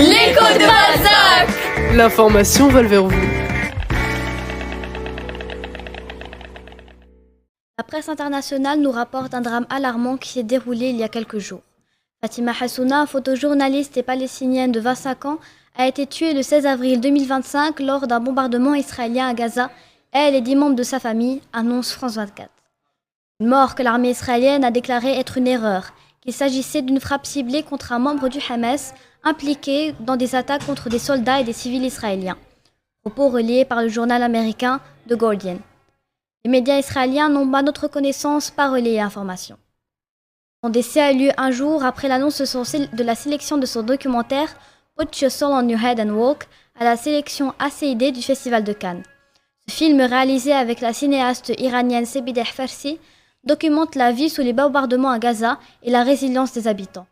L'écho de Balzac. L'information vole vers vous. La presse internationale nous rapporte un drame alarmant qui s'est déroulé il y a quelques jours. Fatima Hassouna, photojournaliste et palestinienne de 25 ans, a été tuée le 16 avril 2025 lors d'un bombardement israélien à Gaza. Elle et 10 membres de sa famille, annonce France 24. Une mort que l'armée israélienne a déclarée être une erreur, qu'il s'agissait d'une frappe ciblée contre un membre du Hamas impliqué dans des attaques contre des soldats et des civils israéliens. Propos relayés par le journal américain The Guardian. Les médias israéliens n'ont à notre connaissance pas relayé l'information. Son décès a eu lieu un jour après l'annonce de la sélection de son documentaire Put Your Soul on Your Head and Walk à la sélection ACID du Festival de Cannes. Ce film, réalisé avec la cinéaste iranienne Sebideh Farsi, documente la vie sous les bombardements à Gaza et la résilience des habitants.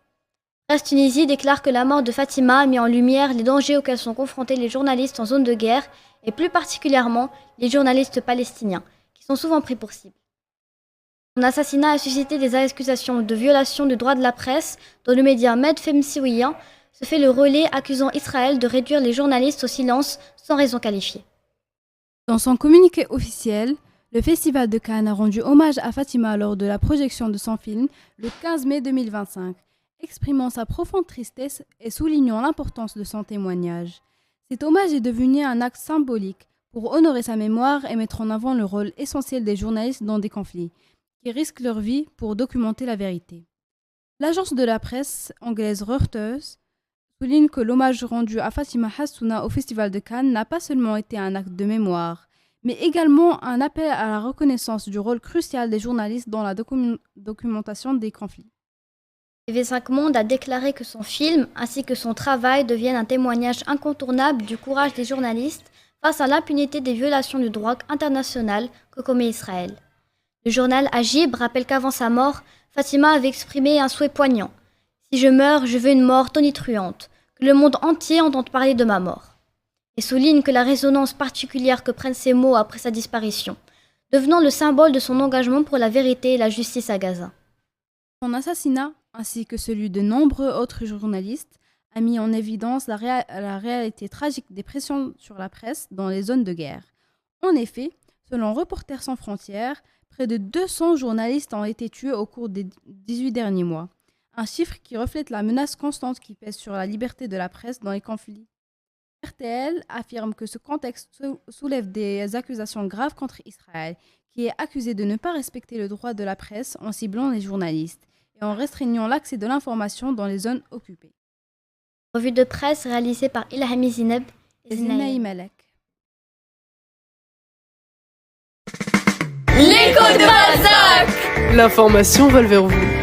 Presse Tunisie déclare que la mort de Fatima a mis en lumière les dangers auxquels sont confrontés les journalistes en zone de guerre et plus particulièrement les journalistes palestiniens, qui sont souvent pris pour cible. Son assassinat a suscité des accusations de violation du droit de la presse, dont le média Med Femsiwiyan se fait le relais accusant Israël de réduire les journalistes au silence sans raison qualifiée. Dans son communiqué officiel, le Festival de Cannes a rendu hommage à Fatima lors de la projection de son film le 15 mai 2025, exprimant sa profonde tristesse et soulignant l'importance de son témoignage. Cet hommage est devenu un acte symbolique pour honorer sa mémoire et mettre en avant le rôle essentiel des journalistes dans des conflits, qui risquent leur vie pour documenter la vérité. L'agence de la presse anglaise Reuters souligne que l'hommage rendu à Fatima Hassouna au Festival de Cannes n'a pas seulement été un acte de mémoire, mais également un appel à la reconnaissance du rôle crucial des journalistes dans la documentation des conflits. TV5 Monde a déclaré que son film ainsi que son travail deviennent un témoignage incontournable du courage des journalistes face à l'impunité des violations du droit international que commet Israël. Le journal Agib rappelle qu'avant sa mort, Fatima avait exprimé un souhait poignant. « Si je meurs, je veux une mort tonitruante, que le monde entier entende parler de ma mort. » Et souligne que la résonance particulière que prennent ces mots après sa disparition, devenant le symbole de son engagement pour la vérité et la justice à Gaza. Son assassinat, ainsi que celui de nombreux autres journalistes, a mis en évidence la réalité tragique des pressions sur la presse dans les zones de guerre. En effet, selon Reporters sans frontières, près de 200 journalistes ont été tués au cours des 18 derniers mois, un chiffre qui reflète la menace constante qui pèse sur la liberté de la presse dans les conflits. RTL affirme que ce contexte soulève des accusations graves contre Israël, qui est accusé de ne pas respecter le droit de la presse en ciblant les journalistes et en restreignant l'accès de l'information dans les zones occupées. Revue de presse réalisée par Ilhami Zineb et Zinaï Malek. L'écho de Balzac. L'information vole vers vous.